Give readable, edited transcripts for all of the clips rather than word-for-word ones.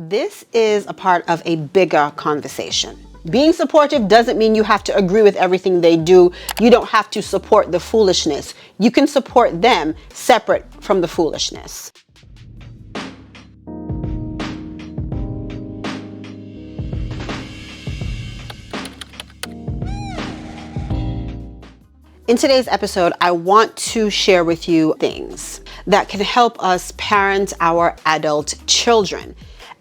This is a part of a bigger conversation. Being supportive doesn't mean you have to agree with everything they do. You don't have to support the foolishness. You can support them separate from the foolishness. In today's episode, I want to share with you things that can help us parent our adult children.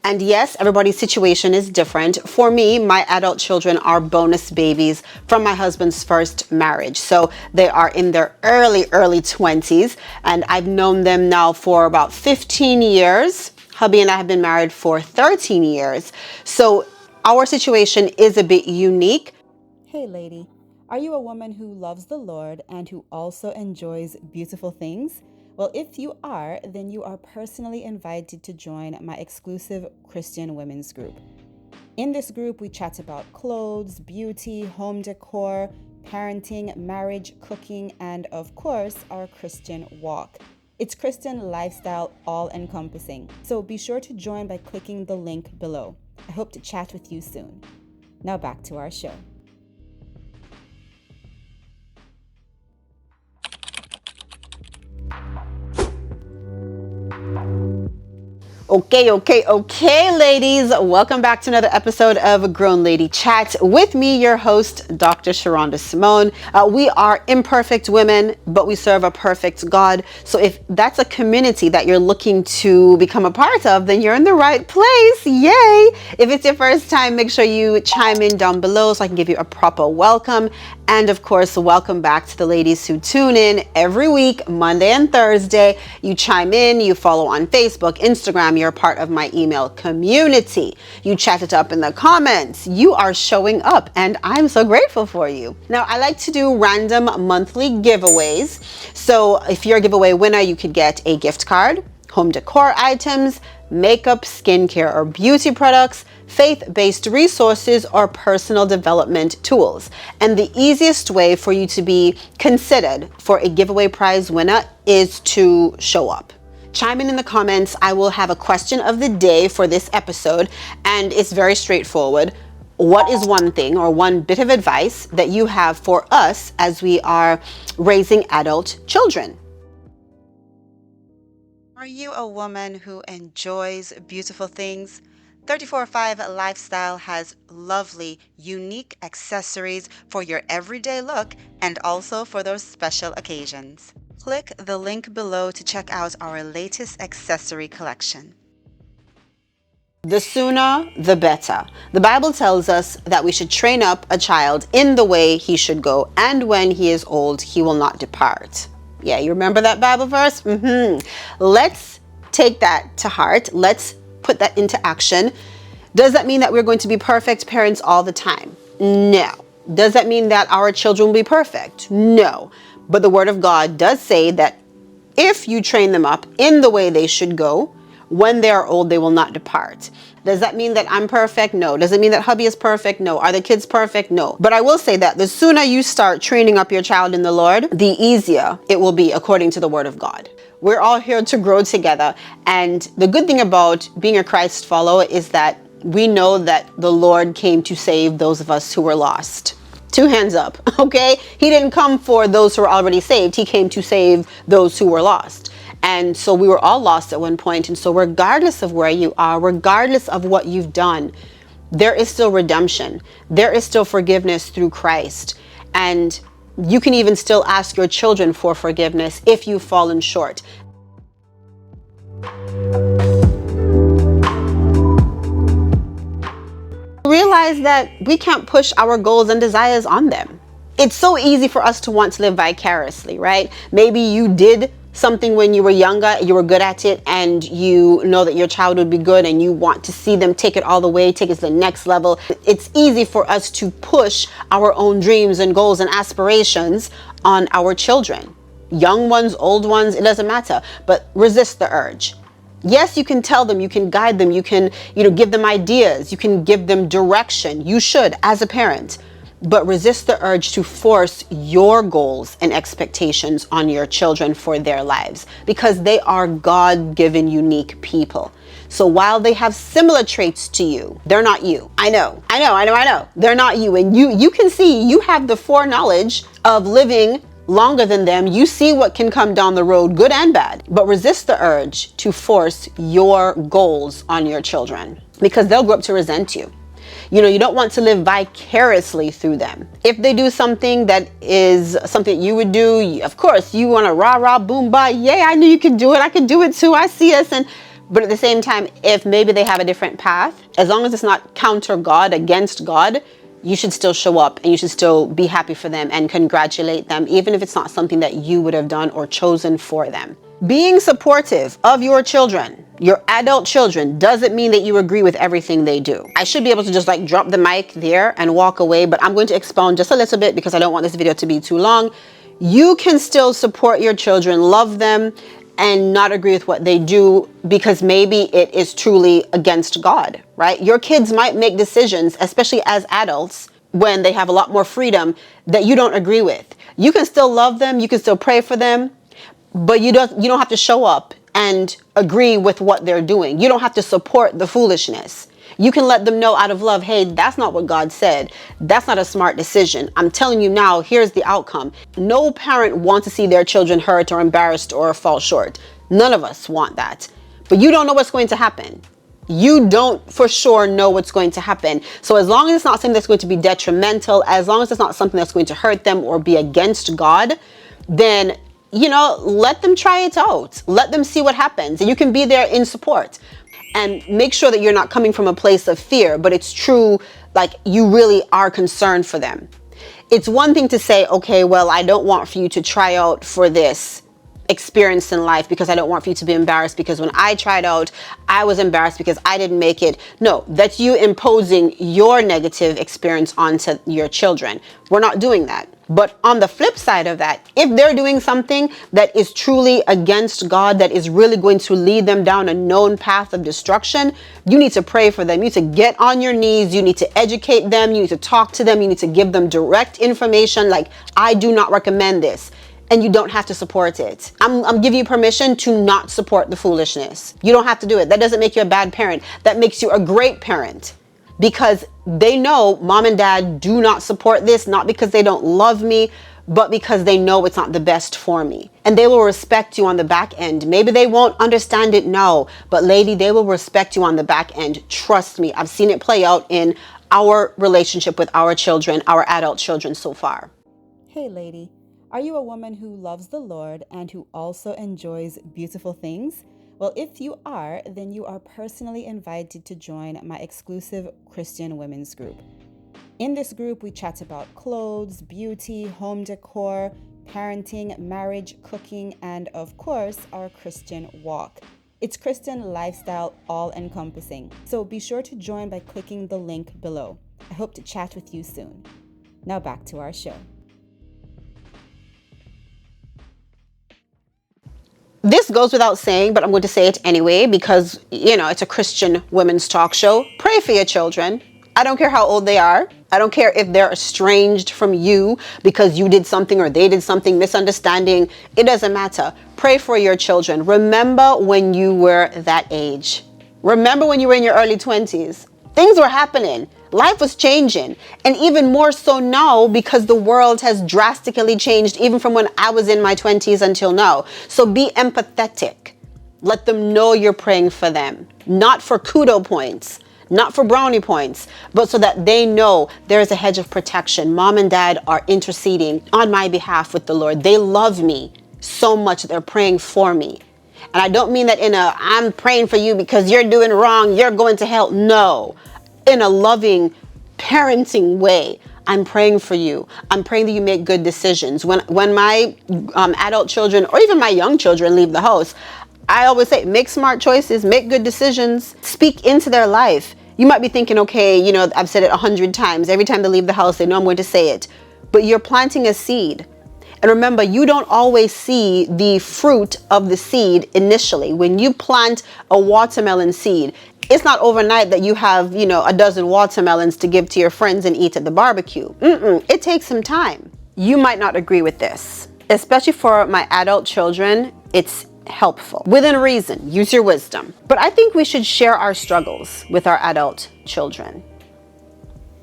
And yes, everybody's situation is different. For me, my adult children are bonus babies from my husband's first marriage. So they are in their early 20s, and I've known them now for about 15 years. Hubby and I have been married for 13 years. So our situation is a bit unique. Hey lady, are you a woman who loves the Lord and who also enjoys beautiful things? Well, if you are, then you are personally invited to join my exclusive Christian women's group. In this group, we chat about clothes, beauty, home decor, parenting, marriage, cooking, and of course, our Christian walk. It's Christian lifestyle all-encompassing. So be sure to join by clicking the link below. I hope to chat with you soon. Now back to our show. Okay, ladies. Welcome back to another episode of Grown Lady Chat with me, your host, Dr. Sharonda Simone. We are imperfect women, but we serve a perfect God. So if that's a community that you're looking to become a part of, then you're in the right place. Yay! If it's your first time, make sure you chime in down below so I can give you a proper welcome. And of course, welcome back to the ladies who tune in every week, Monday and Thursday. You chime in, you follow on Facebook, Instagram, you're part of my email community. You chat it up in the comments. You are showing up and I'm so grateful for you. Now, I like to do random monthly giveaways. So if you're a giveaway winner, you could get a gift card, home decor items, makeup, skincare, or beauty products, faith-based resources, or personal development tools. And the easiest way for you to be considered for a giveaway prize winner is to show up. Chime in the comments. I will have a question of the day for this episode, and it's very straightforward. What is one thing or one bit of advice that you have for us as we are raising adult children? Are you a woman who enjoys beautiful things? 34/5 Lifestyle has lovely, unique accessories for your everyday look and also for those special occasions. Click the link below to check out our latest accessory collection. The sooner, the better. The Bible tells us that we should train up a child in the way he should go, and when he is old, he will not depart. Yeah, you remember that Bible verse? Let's take that to heart. Let's put that into action. Does that mean that we're going to be perfect parents all the time? No. Does that mean that our children will be perfect? No. But the Word of God does say that if you train them up in the way they should go, when they are old, they will not depart. Does that mean that I'm perfect? No. Does it mean that hubby is perfect? No. Are the kids perfect? No. But I will say that the sooner you start training up your child in the Lord, the easier it will be according to the Word of God. We're all here to grow together. And the good thing about being a Christ follower is that we know that the Lord came to save those of us who were lost. Two hands up, okay? He didn't come for those who are already saved. He came to save those who were lost. And so we were all lost at one point. And so regardless of where you are, regardless of what you've done, there is still redemption. There is still forgiveness through Christ. And you can even still ask your children for forgiveness if you've fallen short. Realize that we can't push our goals and desires on them. It's so easy for us to want to live vicariously, right? Maybe you did something when you were younger, you were good at it, and you know that your child would be good and you want to see them take it all the way, take it to the next level. It's easy for us to push our own dreams and goals and aspirations on our children. Young ones, old ones, it doesn't matter, but resist the urge. Yes, you can tell them, you can guide them, you can, give them ideas, you can give them direction. You should as a parent. But resist the urge to force your goals and expectations on your children for their lives, because they are God-given, unique people. So while they have similar traits to you, they're not you. I know. They're not you. And you can see you have the foreknowledge of living longer than them. You see what can come down the road, good and bad. But resist the urge to force your goals on your children, because they'll grow up to resent you. You know, you don't want to live vicariously through them. If they do something that is something you would do, of course, you want to rah, boom, bah, yay, I knew you could do it. I could do it too. I see us. But at the same time, if maybe they have a different path, as long as it's not counter God, against God, you should still show up and you should still be happy for them and congratulate them, even if it's not something that you would have done or chosen for them. Being supportive of your children, your adult children, doesn't mean that you agree with everything they do. I should be able to just like drop the mic there and walk away, but I'm going to expound just a little bit because I don't want this video to be too long. You can still support your children, love them, and not agree with what they do because maybe it is truly against God, right? Your kids might make decisions, especially as adults, when they have a lot more freedom, that you don't agree with. You can still love them, you can still pray for them, but you don't have to show up and agree with what they're doing. You don't have to support the foolishness. You can let them know out of love, hey, that's not what God said. That's not a smart decision. I'm telling you now, here's the outcome. No parent wants to see their children hurt or embarrassed or fall short. None of us want that. But you don't know what's going to happen. You don't for sure know what's going to happen. So as long as it's not something that's going to be detrimental, as long as it's not something that's going to hurt them or be against God, then, you know, let them try it out. Let them see what happens. And you can be there in support. And make sure that you're not coming from a place of fear, but it's true, like you really are concerned for them. It's one thing to say, okay, well, I don't want for you to try out for this experience in life because I don't want for you to be embarrassed because when I tried out, I was embarrassed because I didn't make it. No, that's you imposing your negative experience onto your children. We're not doing that. But on the flip side of that, if they're doing something that is truly against God, that is really going to lead them down a known path of destruction, you need to pray for them. You need to get on your knees. You need to educate them. You need to talk to them. You need to give them direct information like, I do not recommend this. And you don't have to support it. I'm giving you permission to not support the foolishness. You don't have to do it. That doesn't make you a bad parent. That makes you a great parent. Because they know mom and dad do not support this, not because they don't love me, but because they know it's not the best for me. And they will respect you on the back end. Maybe they won't understand it now, but lady, they will respect you on the back end. Trust me, I've seen it play out in our relationship with our children, our adult children so far. Hey lady, are you a woman who loves the Lord and who also enjoys beautiful things? Well, if you are, then you are personally invited to join my exclusive Christian women's group. In this group, we chat about clothes, beauty, home decor, parenting, marriage, cooking, and of course, our Christian walk. It's Christian lifestyle all-encompassing. So be sure to join by clicking the link below. I hope to chat with you soon. Now back to our show. This goes without saying, but I'm going to say it anyway because, you know, it's a Christian women's talk show. Pray for your children. I don't care how old they are. I don't care if they're estranged from you because you did something or they did something, misunderstanding. It doesn't matter. Pray for your children. Remember when you were that age. Remember when you were in your early 20s. Things were happening. Life was changing, and even more so now because the world has drastically changed even from when I was in my 20s until now. So be empathetic. Let them know you're praying for them, not for kudo points, not for brownie points, but so that they know there is a hedge of protection. Mom and dad are interceding on my behalf with the Lord. They love me so much that they're praying for me. And I don't mean that in a, I'm praying for you because you're doing wrong, you're going to hell. No. In a loving, parenting way, I'm praying for you. I'm praying that you make good decisions. When my adult children or even my young children leave the house, I always say, make smart choices, make good decisions, speak into their life. You might be thinking, okay, you know, I've said it 100 times. Every time they leave the house, they know I'm going to say it. But you're planting a seed. And remember, you don't always see the fruit of the seed initially. When you plant a watermelon seed, it's not overnight that you have, you know, a dozen watermelons to give to your friends and eat at the barbecue. It takes some time. You might not agree with this, especially for my adult children. It's helpful. Within reason, use your wisdom. But I think we should share our struggles with our adult children.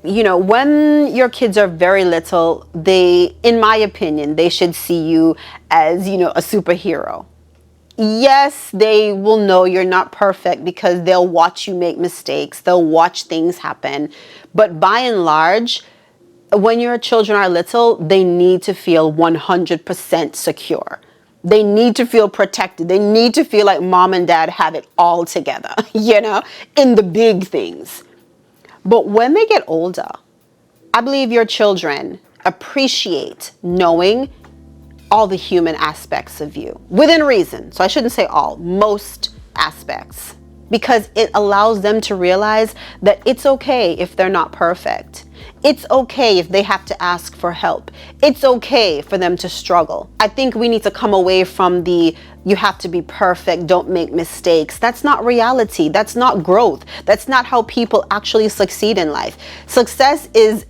You know, when your kids are very little, in my opinion, they should see you as, you know, a superhero. Yes, they will know you're not perfect because they'll watch you make mistakes. They'll watch things happen. But by and large, when your children are little, they need to feel 100% secure. They need to feel protected. They need to feel like mom and dad have it all together, you know, in the big things. But when they get older, I believe your children appreciate knowing all the human aspects of you within reason. So I shouldn't say all, most aspects, because it allows them to realize that it's okay if they're not perfect. It's okay if they have to ask for help. It's okay for them to struggle. I think we need to come away from the you have to be perfect, don't make mistakes. That's not reality. That's not growth. That's not how people actually succeed in life. Success is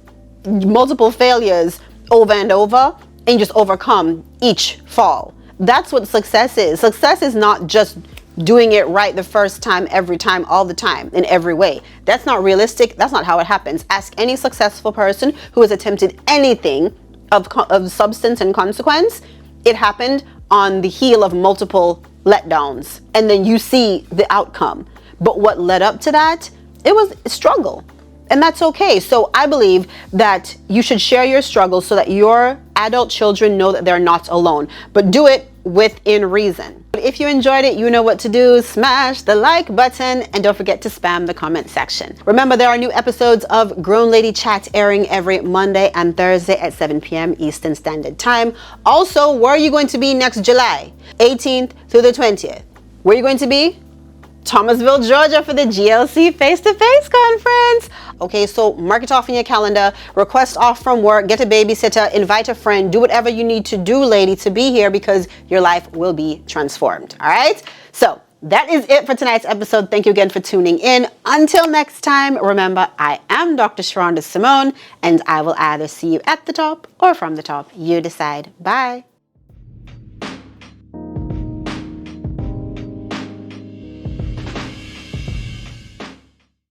multiple failures over and over, and just overcome each fall. That's what success is. Success is not just doing it right the first time, every time, all the time, in every way. That's not realistic. That's not how it happens. Ask any successful person who has attempted anything of substance and consequence. It happened on the heel of multiple letdowns, and then you see the outcome. But what led up to that, it was a struggle. And that's okay. So I believe that you should share your struggles so that your adult children know that they're not alone, but do it within reason. But if you enjoyed it, you know what to do. Smash the like button and don't forget to spam the comment section. Remember, there are new episodes of Grown Lady Chat airing every Monday and Thursday at 7 p.m. Eastern Standard Time. Also, where are you going to be next July 18th through the 20th? Where are you going to be? Thomasville, Georgia for the GLC face-to-face conference. Okay, so mark it off in your calendar, request off from work, get a babysitter, invite a friend, do whatever you need to do, lady, to be here because your life will be transformed. All right? So that is it for tonight's episode. Thank you again for tuning in. Until next time, remember, I am Dr. Sharonda Simone, and I will either see you at the top or from the top. You decide. Bye.